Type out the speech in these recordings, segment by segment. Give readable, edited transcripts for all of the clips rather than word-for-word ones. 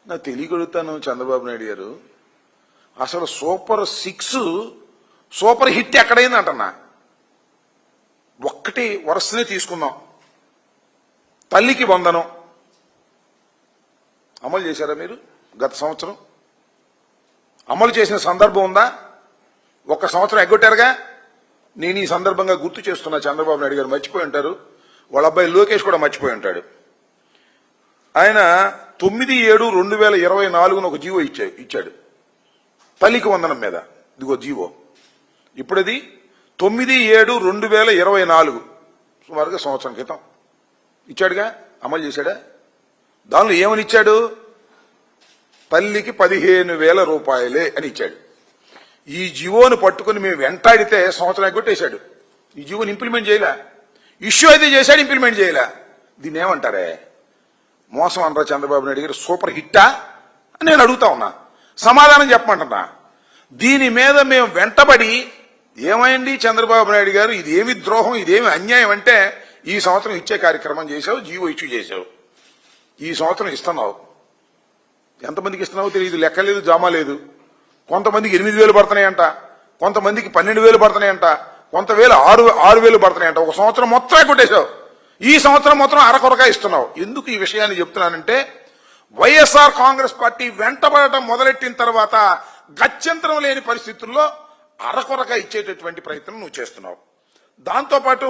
నా తెలియగలుగుతాను చంద్రబాబు నాయుడు గారు, అసలు సూపర్ 6 సూపర్ హిట్ ఎక్కడైంది అంటున్నా. ఒక్కటి వరుసనే తీసుకుందాం. తల్లికి వందనం అమలు చేశారా మీరు? గత సంవత్సరం అమలు చేసిన సందర్భం ఉందా? ఒక్క సంవత్సరం ఎగ్గొట్టారుగా. నేను ఈ సందర్భంగా గుర్తు చేస్తున్నా, చంద్రబాబు నాయుడు గారు మర్చిపోయి ఉంటారు, వాళ్ళ అబ్బాయి లోకేష్ కూడా మర్చిపోయి ఉంటాడు. ఆయన 9/7/2024 ఒక జీవో ఇచ్చాడు తల్లికి వందనం మీద. ఇదిగో జీవో. ఇప్పుడది 9/7/2024 సుమారుగా సంవత్సరం క్రితం ఇచ్చాడుగా. అమలు చేశాడా? దానిలో ఏమని ఇచ్చాడు? తల్లికి 15,000 రూపాయలే అని ఇచ్చాడు. ఈ జీవోను పట్టుకుని మేము వెంటాడితే సంవత్సరం ఎగ్గొట్టేశాడు. ఈ జీవోని ఇంప్లిమెంట్ చేయలే. ఇష్యూ అయితే చేశాడు, ఇంప్లిమెంట్ చేయలే. దీన్ని ఏమంటారే? మోసం అనరా చంద్రబాబు నాయుడు గారు? సూపర్ హిట్టా అని నేను అడుగుతా ఉన్నా. సమాధానం చెప్పమంటున్నా. దీని మీద మేము వెంటబడి ఏమైంది చంద్రబాబు నాయుడు గారు, ఇదేమి ద్రోహం, ఇదేమి అన్యాయం అంటే ఈ సంవత్సరం ఇచ్చే కార్యక్రమం చేశావు, జీవో ఇష్యూ చేశావు. ఈ సంవత్సరం ఇస్తున్నావు. ఎంతమందికి ఇస్తున్నావో తెలియదు, లెక్కలేదు, జామా లేదు. కొంతమందికి 8,000 పడుతున్నాయంట, కొంతమందికి 12,000 పడుతున్నాయంట, కొంత 6,000 పడుతున్నాయంట. ఒక సంవత్సరం మొత్తం కొట్టేశావు. ఈ సంవత్సరం మొత్తం అరకొరగా ఇస్తున్నావు. ఎందుకు ఈ విషయాన్ని చెప్తున్నానంటే, వైఎస్ఆర్ కాంగ్రెస్ పార్టీ వెంటబడటం మొదలెట్టిన తర్వాత గత్యంతరం లేని పరిస్థితుల్లో అరకొరగా ఇచ్చేటటువంటి ప్రయత్నం నువ్వు చేస్తున్నావు. దాంతోపాటు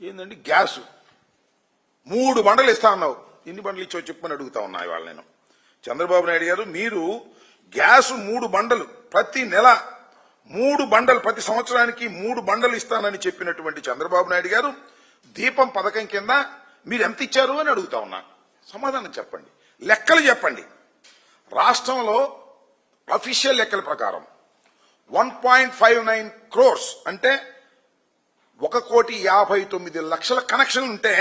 ఏంటండి, గ్యాస్ 3 బండలు ఇస్తా అన్నావు. ఎన్ని బండలు ఇచ్చావు చెప్పని అడుగుతా ఉన్నా ఇవాళ నేను. చంద్రబాబు నాయుడు గారు, మీరు గ్యాస్ 3 బండలు ప్రతి నెల 3 బండలు ప్రతి సంవత్సరానికి 3 బండలు ఇస్తానని చెప్పినటువంటి చంద్రబాబు నాయుడు గారు దీపం పథకం కింద మీరు ఎంత ఇచ్చారు అని అడుగుతా ఉన్నా. సమాధానం చెప్పండి, లెక్కలు చెప్పండి. రాష్ట్రంలో అఫీషియల్ లెక్కల ప్రకారం 1.59 crores అంటే 1,59,00,000 కనెక్షన్లు ఉంటే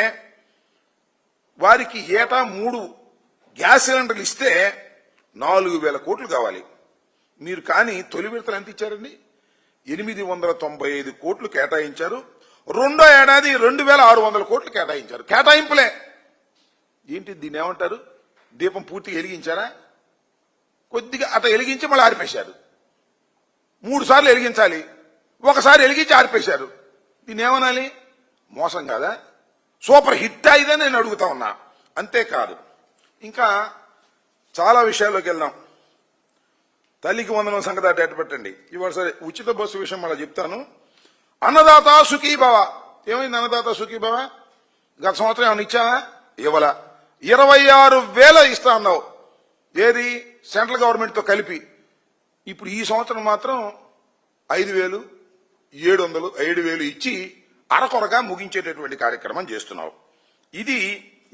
వారికి ఏటా 3 గ్యాస్ సిలిండర్లు ఇస్తే 4,000 కోట్లు కావాలి. మీరు కానీ తొలి విడతలు ఎంత ఇచ్చారండి? 895 కోట్లు కేటాయించారు. రెండో ఏడాది 2,600 కోట్లు కేటాయించారు. కేటాయింపులే. ఏంటి దీన్ని ఏమంటారు? దీపం పూర్తిగా వెలిగించారా? కొద్దిగా అట వెలిగించి మళ్ళీ ఆరిపేశారు. 3 సార్లు వెలిగించాలి, ఒకసారి వెలిగించి ఆరిపేశారు. దీన్ని ఏమనాలి? మోసం కాదా? సూపర్ హిట్ అయిదా నేను అడుగుతా ఉన్నా. అంతేకాదు, ఇంకా చాలా విషయాల్లోకి వెళ్దాం. తల్లికి వందనం సంగతి అటు పెట్టండి. ఇవాళ సరే, ఉచిత బస్సు విషయం మళ్ళీ చెప్తాను. అన్నదాత సుఖీభవ. ఏమైంది అన్నదాత సుఖీభవ? గత సంవత్సరం ఏమైనా ఇచ్చావా? ఇవ్వలా. 26,000 ఇస్తా అన్నావు. ఏది? సెంట్రల్ గవర్నమెంట్ తో కలిపి. ఇప్పుడు ఈ సంవత్సరం మాత్రం 5,000, 700, 7,000 ఇచ్చి అరకొరగా ముగించేటటువంటి కార్యక్రమం చేస్తున్నావు. ఇది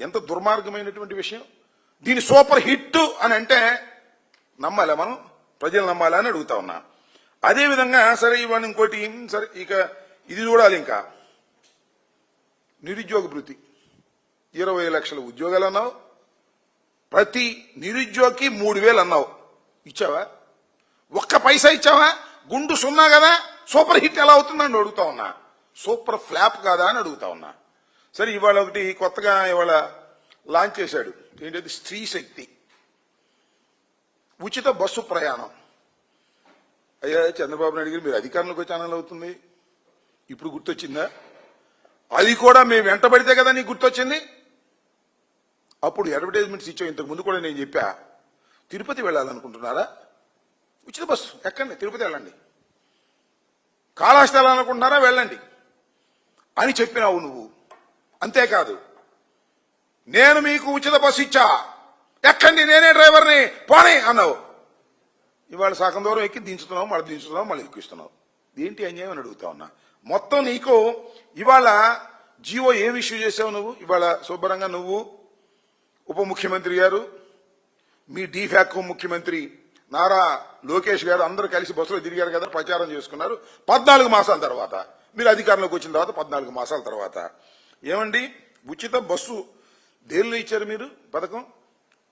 ఎంత దుర్మార్గమైనటువంటి విషయం. దీని సూపర్ హిట్ అని అంటే నమ్మాలా మనం? ప్రజలు నమ్మాలా అని అడుగుతా ఉన్నా. అదేవిధంగా సరే, ఇవాళ ఇంకోటి, సరే ఇక ఇది చూడాలి. ఇంకా నిరుద్యోగ భృతి 20 లక్షల ఉద్యోగాలు అన్నావు. ప్రతి నిరుద్యోగికి 3,000 అన్నావు. ఇచ్చావా? ఒక్క పైసా ఇచ్చావా? గుండు సున్నా కదా. సూపర్ హిట్ ఎలా అవుతుందని అడుగుతా ఉన్నా. సూపర్ ఫ్లాప్ కాదా అని అడుగుతా ఉన్నా. సరే, ఇవాళ ఒకటి కొత్తగా ఇవాళ లాంచ్ చేశాడు. ఏంటది? స్త్రీ శక్తి ఉచిత బస్సు ప్రయాణం. అయ్యా చంద్రబాబు నాయుడు గారు, మీరు అధికారంలోకి వచ్చి ఛానల్ అవుతుంది, ఇప్పుడు గుర్తొచ్చిందా? అది కూడా మేము వెంటబడితే కదా నీకు గుర్తొచ్చింది. అప్పుడు అడ్వర్టైజ్మెంట్స్ ఇచ్చావు. ఇంతకు ముందు కూడా నేను చెప్పా. తిరుపతి వెళ్ళాలనుకుంటున్నారా? ఉచిత బస్సు ఎక్కండి, తిరుపతి వెళ్ళండి. కాళహస్తి వెళ్ళాలనుకుంటున్నారా? వెళ్ళండి అని చెప్పినావు నువ్వు. అంతేకాదు, నేను మీకు ఉచిత బస్సు ఇచ్చా, ఎక్కండి, నేనే డ్రైవర్ని, పోనీ అన్నావు. ఇవాళ సగం దూరం ఎక్కి దించుతున్నావు, మళ్ళీ దించుతున్నావు, మళ్ళీ ఎక్కిస్తున్నావు. ఏంటి అన్యాయం అని అడుగుతా ఉన్నా. మొత్తం నీకు ఇవాళ జీవో ఏం ఇష్యూ చేసావు నువ్వు? ఇవాళ శుభ్రంగా నువ్వు, ఉప ముఖ్యమంత్రి గారు, మీ డీఫాక్ో ముఖ్యమంత్రి నారా లోకేష్ గారు అందరూ కలిసి బస్సులో తిరిగారు కదా, ప్రచారం చేసుకున్నారు. 14 మాసాల తర్వాత మీరు అధికారంలోకి వచ్చిన తర్వాత 14 మాసాల తర్వాత ఏమండి ఉచిత బస్సు దేనిలో ఇచ్చారు మీరు పథకం?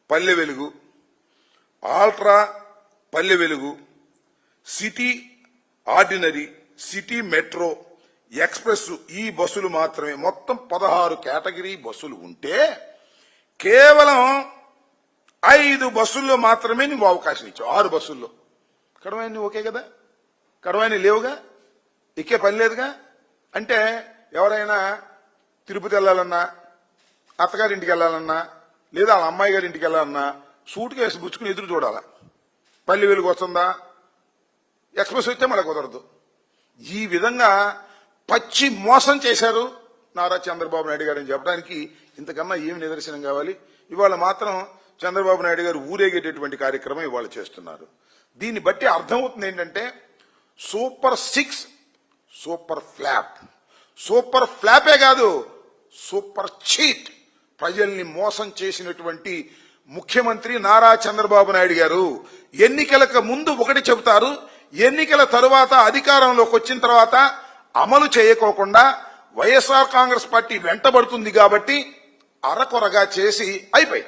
Palle Velugu, ultra Palle Velugu, city ordinary, city metro, express ఈ బస్సులు మాత్రమే. మొత్తం 16 కేటగిరీ బస్సులు ఉంటే కేవలం 5 బస్సుల్లో మాత్రమే నువ్వు అవకాశం ఇచ్చావు. 6 బస్సుల్లో. కడవాయిని ఓకే కదా, కడవాయిని లేవుగా, ఎక్కే పని లేదుగా. అంటే ఎవరైనా తిరుపతి వెళ్ళాలన్నా, అత్తగారింటికి వెళ్ళాలన్నా, లేదా వాళ్ళ అమ్మాయి గారి ఇంటికి వెళ్ళాలన్నా సూట్ కేసు పుచ్చుకుని ఎదురు చూడాలా. పల్లి వెలుగు వస్తుందా, ఎక్స్ప్రెస్ వస్తే మళ్ళీ కుదరదు. ఈ విధంగా పచ్చి మోసం చేశారు నారా చంద్రబాబు నాయుడు గారు అని చెప్పడానికి ఇంతకన్నా ఏమి నిదర్శనం కావాలి? ఇవాళ మాత్రం చంద్రబాబు నాయుడు గారు ఊరేగేటటువంటి కార్యక్రమం ఇవాళ చేస్తున్నారు. దీన్ని బట్టి అర్థమవుతుంది ఏంటంటే సూపర్ 6, సూపర్ ఫ్లాప్. సూపర్ ఫ్లాపే కాదు, సూపర్ చీట్. ప్రజల్ని మోసం చేసినటువంటి ముఖ్యమంత్రి నారా చంద్రబాబు నాయుడు గారు ఎన్నికలకు ముందు ఒకటి చెబుతారు, ఎన్నికల తరువాత అధికారంలోకి వచ్చిన తర్వాత అమలు చేయకోకుండా వైఎస్ఆర్ కాంగ్రెస్ పార్టీ వెంటబడుతుంది కాబట్టి అరకొరగా చేసి అయిపోయి